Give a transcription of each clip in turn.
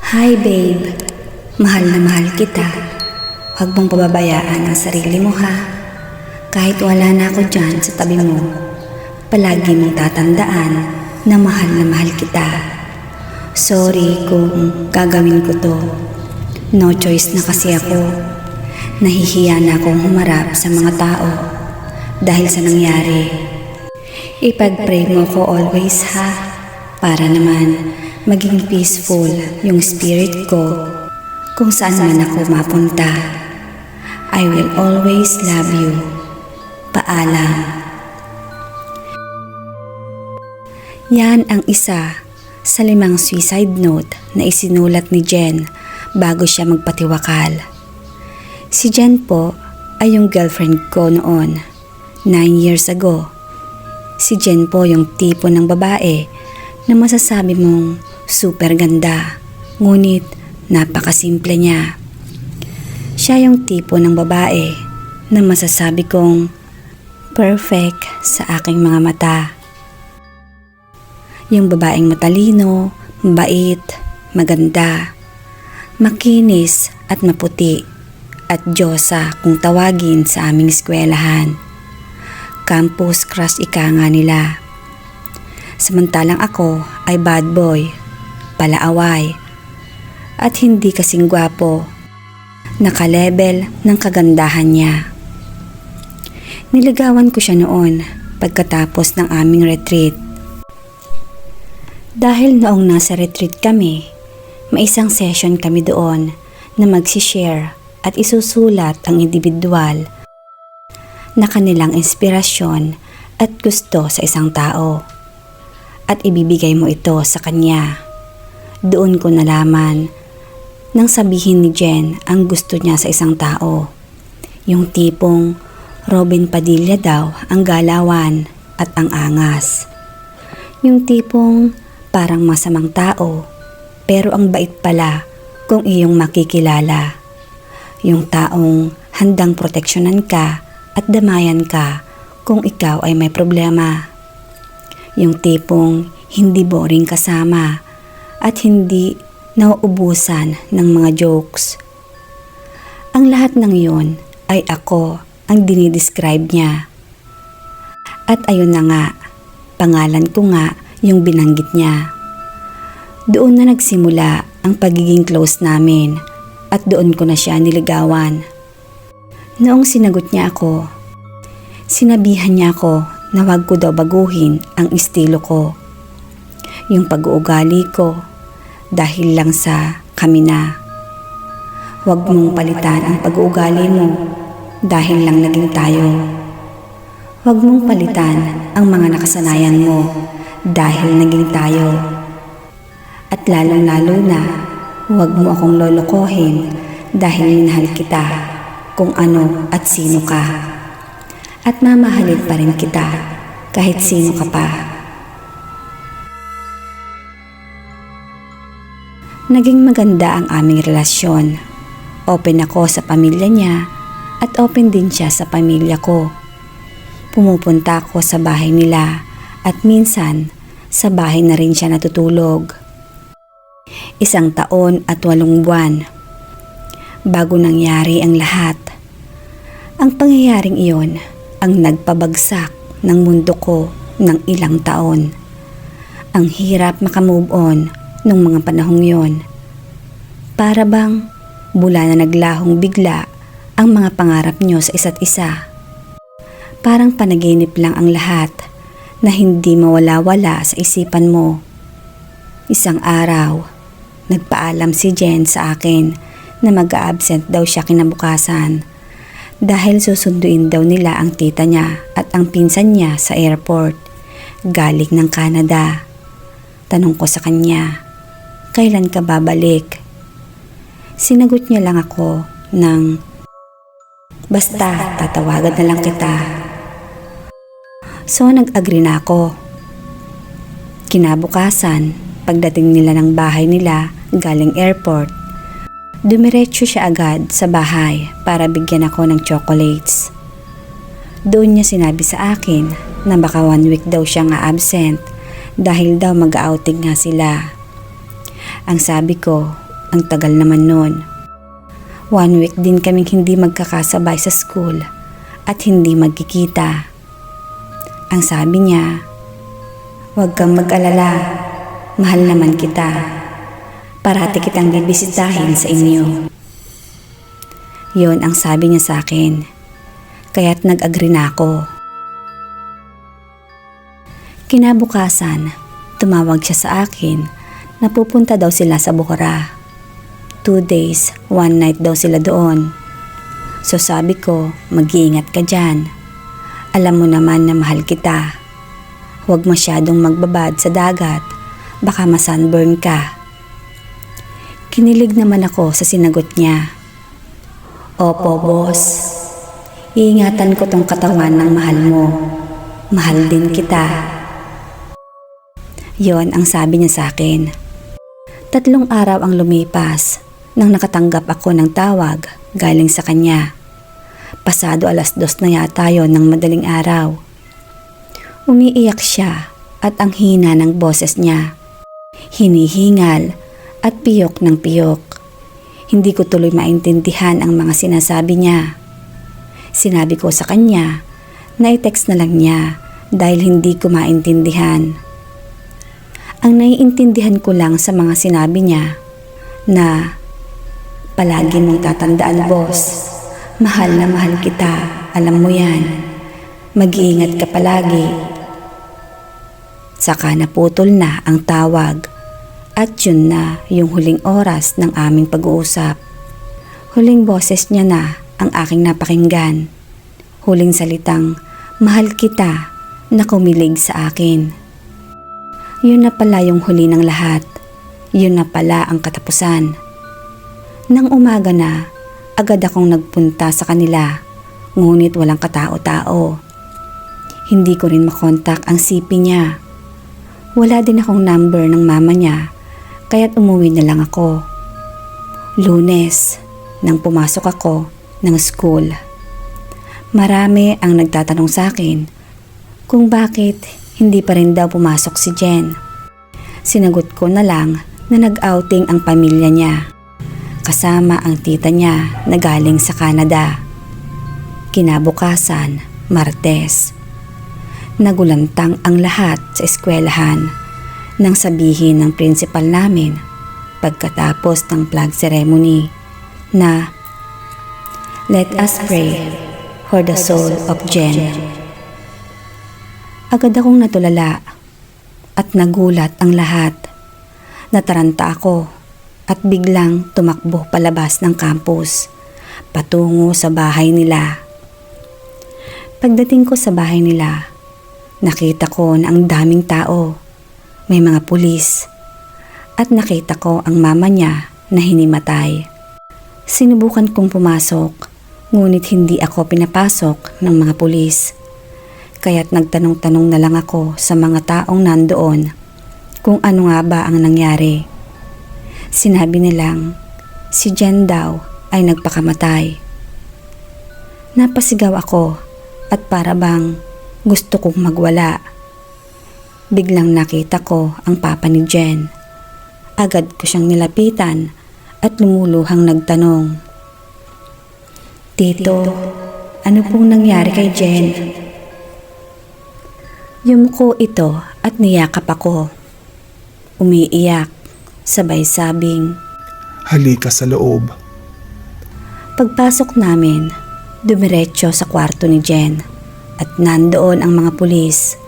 Hi babe, mahal na mahal kita. Huwag mong pababayaan ang sarili mo ha. Kahit wala na ako dyan sa tabi mo, palagi mong tatandaan na mahal kita. Sorry kung gagawin ko to. No choice na kasi ako. Nahihiya na akong humarap sa mga tao dahil sa nangyari. Ipag-pray mo ko always ha, para naman maging peaceful yung spirit ko kung saan man ako mapunta. I will always love you. Paalam. Yan ang isa sa 5 suicide note na isinulat ni Jen bago siya magpatiwakal. Si Jen po ay yung girlfriend ko noon, 9 years ago. Si Jen po yung tipo ng babae na masasabi mong super ganda, ngunit napakasimple niya. Siya yung tipo ng babae na masasabi kong perfect sa aking mga mata. Yung babaeng matalino, mabait, maganda, makinis at maputi, at Diyosa kung tawagin sa aming eskwelahan. Campus crush ika nga nila. Samantalang ako ay bad boy, palaaway, at hindi kasing gwapo, naka-level ng kagandahan niya. Niligawan ko siya noon pagkatapos ng aming retreat. Dahil noong nasa retreat kami, may isang session kami doon na magsishare at isusulat ang individual na kanilang inspirasyon at gusto sa isang tao. At ibibigay mo ito sa kanya. Doon ko nalaman nang sabihin ni Jen ang gusto niya sa isang tao. Yung tipong Robin Padilla daw ang galawan at ang angas. Yung tipong parang masamang tao pero ang bait pala kung iyong makikilala. Yung taong handang proteksyonan ka at damayan ka kung ikaw ay may problema. Yung tipong hindi boring kasama at hindi nauubusan ng mga jokes. Ang lahat ng yun ay ako ang dinidescribe niya. At ayun na nga, pangalan ko nga yung binanggit niya. Doon na nagsimula ang pagiging close namin at doon ko na siya niligawan. Noong sinagot niya ako, sinabihan niya ako na wag ko daw baguhin ang estilo ko, yung pag-uugali ko, dahil lang sa kami na. Wag mong palitan ang pag-uugali mo dahil lang naging tayo. Wag mong palitan ang mga nakasanayan mo dahil naging tayo. At lalong-lalo na, wag mo akong lolokohin dahil minahal kita kung ano at sino ka. At mamahalin pa rin kita kahit sino ka pa. Naging maganda ang aming relasyon. Open ako sa pamilya niya at open din siya sa pamilya ko. Pumupunta ako sa bahay nila at minsan sa bahay na rin siya natutulog. 1 taon at 8 buwan bago nangyari ang lahat. Ang pangyayaring iyon ang nagpabagsak ng mundo ko ng ilang taon. Ang hirap makamove on nung mga panahong yon. Para bang bula na naglahong bigla ang mga pangarap nyo sa isa't isa. Parang panaginip lang ang lahat na hindi mawala-wala sa isipan mo. Isang araw, nagpaalam si Jen sa akin na mag-a-absent daw siya kinabukasan dahil susunduin daw nila ang tita niya at ang pinsan niya sa airport galing ng Canada. Tanong ko sa kanya, kailan ka babalik? Sinagot niya lang ako ng, basta tatawagan na lang kita. So nag-agree na ako. Kinabukasan, pagdating nila ng bahay nila galing airport, dumiretso siya agad sa bahay para bigyan ako ng chocolates. Doon niya sinabi sa akin na baka 1 week daw siyang absent dahil daw mag-outing nga sila. Ang sabi ko, Ang tagal naman nun. 1 week din kaming hindi magkakasabay sa school at hindi magkikita. Ang sabi niya, "Huwag kang mag-alala, mahal naman kita. Parati kitang bibisitahin sa inyo." Yon ang sabi niya sa akin, kaya't nag-agree na ako. Kinabukasan, tumawag siya sa akin na pupunta daw sila sa Bukora. 2 days, 1 night daw sila doon. So sabi ko, mag-iingat ka dyan. Alam mo naman na mahal kita. Huwag masyadong magbabad sa dagat, baka masunburn ka. Kinilig naman ako sa sinagot niya. Opo, boss. Iingatan ko tong katawan ng mahal mo. Mahal din kita. Yon ang sabi niya sa akin. 3 araw ang lumipas nang nakatanggap ako ng tawag galing sa kanya. Pasado 2:00 na yata yon ng madaling araw. Umiiyak siya at ang hina ng boses niya. Hinihingal at piyok ng piyok. Hindi ko tuloy maintindihan ang mga sinasabi niya. Sinabi ko sa kanya na i-text na lang niya dahil hindi ko maintindihan. Ang naiintindihan ko lang sa mga sinabi niya na palagi mong tatandaan, boss. Mahal na mahal kita, alam mo yan. Mag-iingat ka palagi. Saka naputol na ang tawag at yun na yung huling oras ng aming pag-uusap. Huling boses niya na ang aking napakinggan. Huling salitang, "Mahal kita," na kumilig sa akin. Yun na pala yung huli ng lahat. Yun na pala ang katapusan. Nang umaga na, agad akong nagpunta sa kanila, ngunit walang katao-tao. Hindi ko rin makontak ang CP niya. Wala din akong number ng mama niya, kaya't umuwi na lang ako. Lunes, nang pumasok ako ng school. Marami ang nagtatanong sa akin kung bakit hindi pa rin daw pumasok si Jen. Sinagot ko na lang na nag-outing ang pamilya niya. Kasama ang tita niya na galing sa Canada. Kinabukasan, Martes. Nagulantang ang lahat sa eskwelahan nang sabihin ng principal namin pagkatapos ng flag ceremony na "Let us pray for the soul of Jen." Agad akong natulala at nagulat ang lahat. Nataranta ako at biglang tumakbo palabas ng campus, patungo sa bahay nila. Pagdating ko sa bahay nila, nakita ko na ang daming tao, may mga pulis, at nakita ko ang mama niya na hinimatay. Sinubukan kong pumasok, ngunit hindi ako pinapasok ng mga pulis. Kaya't nagtanong-tanong na lang ako sa mga taong nandoon kung ano nga ba ang nangyari. Sinabi nilang si Jen daw ay nagpakamatay. Napasigaw ako at para bang gusto kong magwala. Biglang nakita ko ang papa ni Jen. Agad ko siyang nilapitan at lumuluhang nagtanong, "Tito, ano pong nangyari kay Jen?" Yumuko ito at niyakap ako. Umiiyak, sabay sabing, "Halika sa loob." Pagpasok namin, dumiretso sa kwarto ni Jen at nandoon ang mga pulis.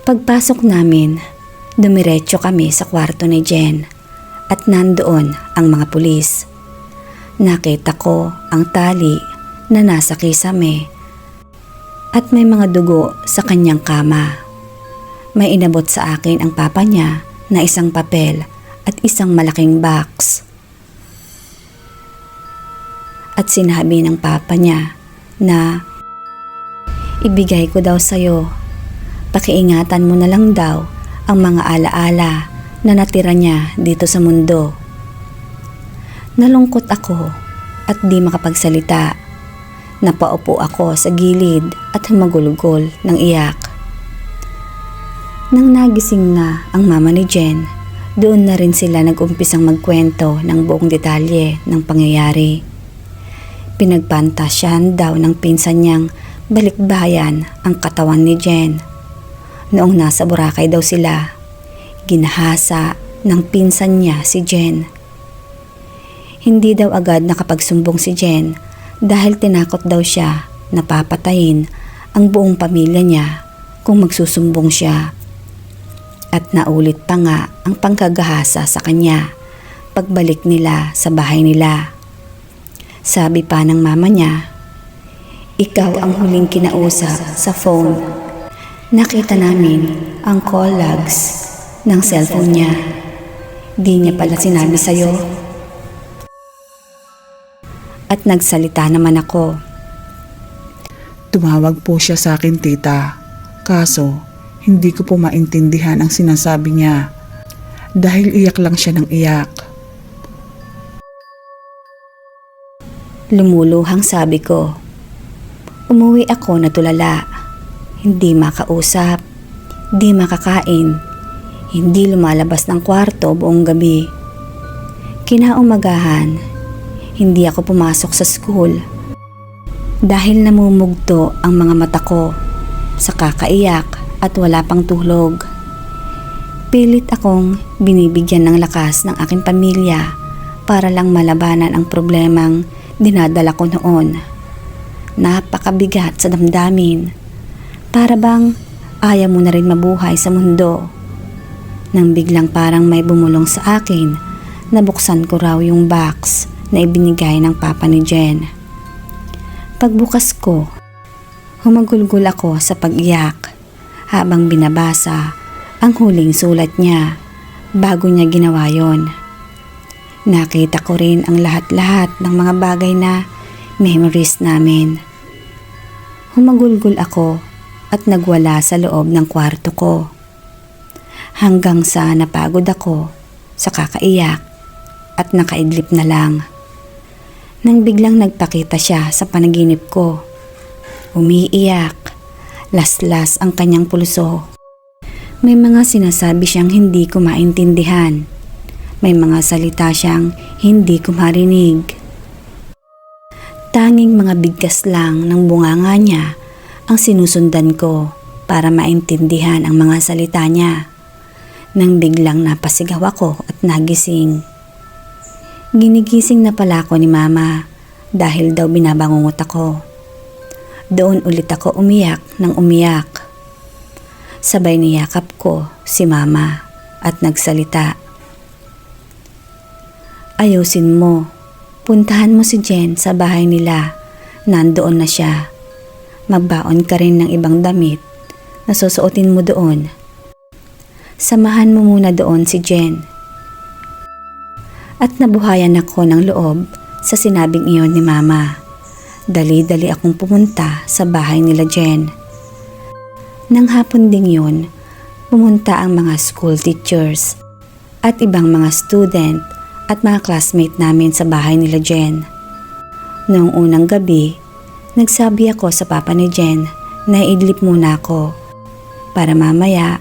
Pagpasok namin, dumiretso kami sa kwarto ni Jen at nandoon ang mga pulis. Nakita ko ang tali na nasa kisame at may mga dugo sa kanyang kama. May inabot sa akin ang papa niya na isang papel at isang malaking box. At sinabi ng papa niya na ibigay ko daw sa'yo. Pakiingatan mo na lang daw ang mga alaala na natira niya dito sa mundo. Nalungkot ako at di makapagsalita. Napaupo ako sa gilid at humagulgol ng iyak. Nang nagising na ang mama ni Jen, Doon na rin sila nag-umpisang magkwento ng buong detalye ng pangyayari. Pinagpantasyan daw ng pinsan niyang balikbayan ang katawan ni Jen. Noong nasa Boracay daw sila, ginahasa ng pinsan niya si Jen. Hindi daw agad nakapagsumbong si Jen dahil tinakot daw siya na papatayin ang buong pamilya niya kung magsusumbong siya. At naulit pa nga ang pangkagahasa sa kanya pagbalik nila sa bahay nila. Sabi pa ng mama niya, "Ikaw ang huling kinausap sa phone. Nakita namin ang call logs ng cellphone niya. Di niya pala sinabi sa'yo." At nagsalita naman ako. Tumawag po siya sa akin, tita. Kaso, hindi ko po maintindihan ang sinasabi niya. Dahil iyak lang siya ng iyak. Lumuluhang sabi ko. Umuwi ako na tulala. Hindi makausap, hindi makakain, hindi lumalabas ng kwarto buong gabi. Kinaumagahan, hindi ako pumasok sa school dahil namumugto ang mga mata ko sa kakaiyak at wala pang tulog. Pilit akong binibigyan ng lakas ng aking pamilya para lang malabanan ang problemang dinadala ko noon. Napakabigat sa damdamin. Para bang ayaw mo na rin mabuhay sa mundo. Nang biglang parang may bumulong sa akin, nabuksan ko raw yung box na ibinigay ng papa ni Jen. Pagbukas ko, humagulgol ako sa pag-iyak habang binabasa ang huling sulat niya bago niya ginawa yon. Nakita ko rin ang lahat-lahat ng mga bagay na memories namin. Humagulgol ako at nagwala sa loob ng kwarto ko. Hanggang sa napagod ako sa kakaiyak at nakaidlip na lang. Nang biglang nagpakita siya sa panaginip ko. Umiiyak, laslas ang kanyang pulso. May mga sinasabi siyang hindi ko maintindihan. May mga salita siyang hindi ko marinig. Tanging mga bigkas lang ng bunganga niya ang sinusundan ko para maintindihan ang mga salita niya. Nang biglang napasigaw ako at nagising. Ginigising na pala ako ni mama dahil daw binabangungot ako. Doon ulit ako umiyak ng umiyak. Sabay niyakap ko si mama at nagsalita. Ayusin mo. Puntahan mo si Jen sa bahay nila. Nandoon na siya. Magbaon ka rin ng ibang damit na susuotin mo doon. Samahan mo muna doon si Jen. At nabuhayan ako ng loob sa sinabing iyon ni mama. Dali-dali akong pumunta sa bahay nila Jen. Nang hapon ding yun, pumunta ang mga school teachers at ibang mga student at mga classmate namin sa bahay nila Jen. Noong unang gabi, nagsabi ako sa papa ni Jen na idlip muna ako para mamaya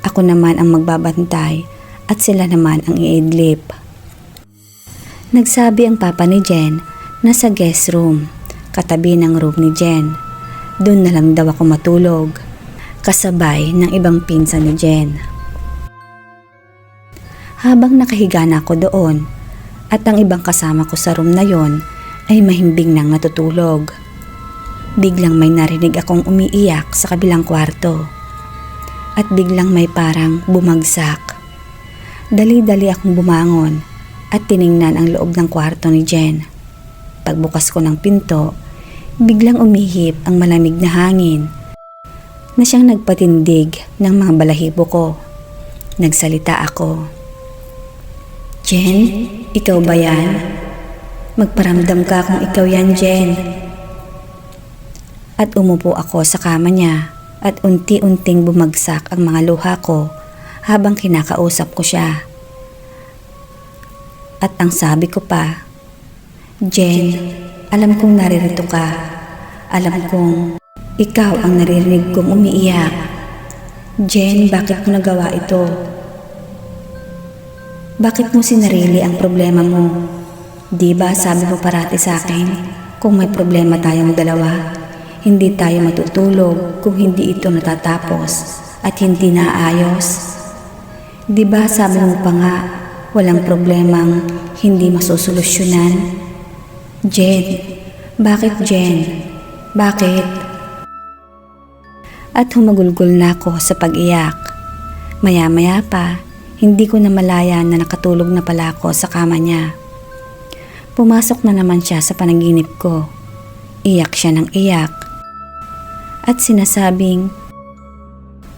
ako naman ang magbabantay at sila naman ang iidlip. Nagsabi ang papa ni Jen na sa guest room, katabi ng room ni Jen. Doon na lang daw ako matulog, kasabay ng ibang pinsan ni Jen. Habang nakahiga na ako doon at ang ibang kasama ko sa room na yon ay mahimbing nang natutulog. Biglang may narinig akong umiiyak sa kabilang kwarto at biglang may parang bumagsak. Dali-dali akong bumangon at tiningnan ang loob ng kwarto ni Jen. Pagbukas ko ng pinto, biglang umihip ang malamig na hangin na siyang nagpatindig ng mga balahibo ko. Nagsalita ako. Jen, ikaw ba yan? Magparamdam ka kung ikaw yan, Jen. At umupo ako sa kama niya at unti-unting bumagsak ang mga luha ko habang kinakausap ko siya. At ang sabi ko pa, Jen, alam kong naririto ka. Alam kong ikaw ang naririnig kong umiiyak. Jen, bakit mo nagawa ito? Bakit mo sinarili ang problema mo? Di ba sabi mo parati sa akin, kung may problema tayong dalawa, hindi tayo matutulog kung hindi ito natatapos at hindi naayos? Di ba sabi mo pa nga, walang problemang hindi masusolusyonan? Jen, bakit Jen? Bakit? At humagulgol na ako sa pag-iyak. Maya-maya pa, hindi ko na malaya na nakatulog na pala ako sa kama niya. Pumasok na naman siya sa panaginip ko. Iyak siya ng iyak. At sinasabing,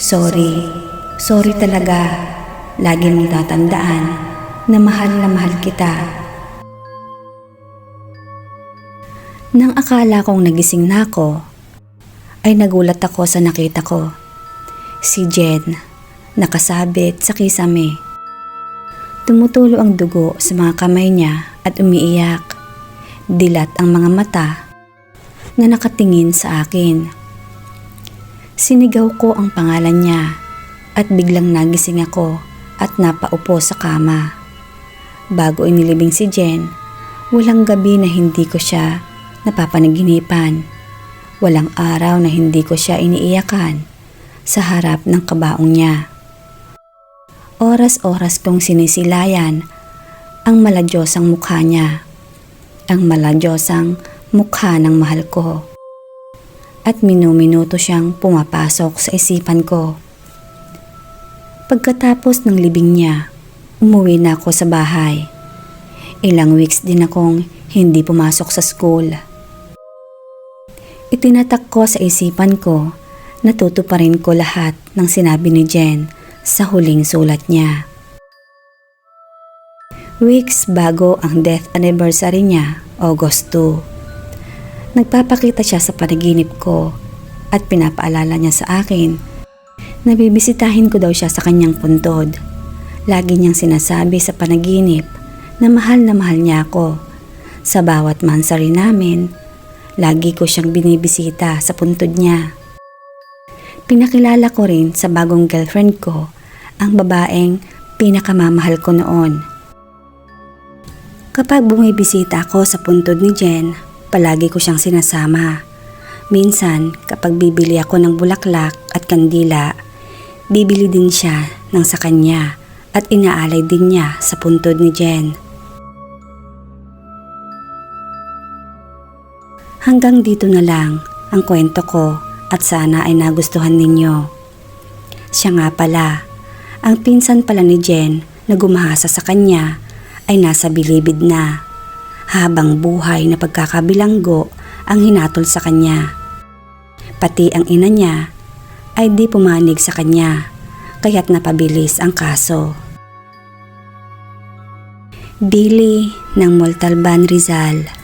sorry talaga. Lagi mong tatandaan na mahal kita. Nang akala kong nagising na ako, ay nagulat ako sa nakita ko. Si Jen, nakasabit sa kisame. Tumutulo ang dugo sa mga kamay niya at umiiyak. Dilat ang mga mata na nakatingin sa akin. Sinigaw ko ang pangalan niya at biglang nagising ako at napaupo sa kama. Bago inilibing si Jen, walang gabi na hindi ko siya napapanaginipan. Walang araw na hindi ko siya iniiyakan sa harap ng kabaong niya. Oras-oras kong sinisilayan ang maladyosang mukha niya, ang maladyosang mukha ng mahal ko. At minuminuto siyang pumapasok sa isipan ko. Pagkatapos ng libing niya, umuwi na ako sa bahay. Ilang weeks din akong hindi pumasok sa school. Itinatak ko sa isipan ko na tutuparin ko lahat ng sinabi ni Jen sa huling sulat niya. Weeks bago ang death anniversary niya, August 2. Nagpapakita siya sa panaginip ko at pinapaalala niya sa akin na bibisitahin ko daw siya sa kanyang puntod. Lagi niyang sinasabi sa panaginip na mahal niya ako. Sa bawat mansari namin, lagi ko siyang binibisita sa puntod niya. Pinakilala ko rin sa bagong girlfriend ko ang babaeng pinakamamahal ko noon. Kapag bumibisita ako sa puntod ni Jen, palagi ko siyang sinasama. Minsan, kapag bibili ako ng bulaklak at kandila, bibili din siya ng sa kanya at inaalay din niya sa puntod ni Jen. Hanggang dito na lang ang kwento ko at sana ay nagustuhan ninyo. Siya nga pala, ang pinsan pala ni Jen na gumahasa sa kanya ay nasa bilibid na, habang buhay na pagkakabilanggo ang hinatol sa kanya. Pati ang ina niya ay di pumanig sa kanya, kaya't napabilis ang kaso. Billy ng Montalban, Rizal.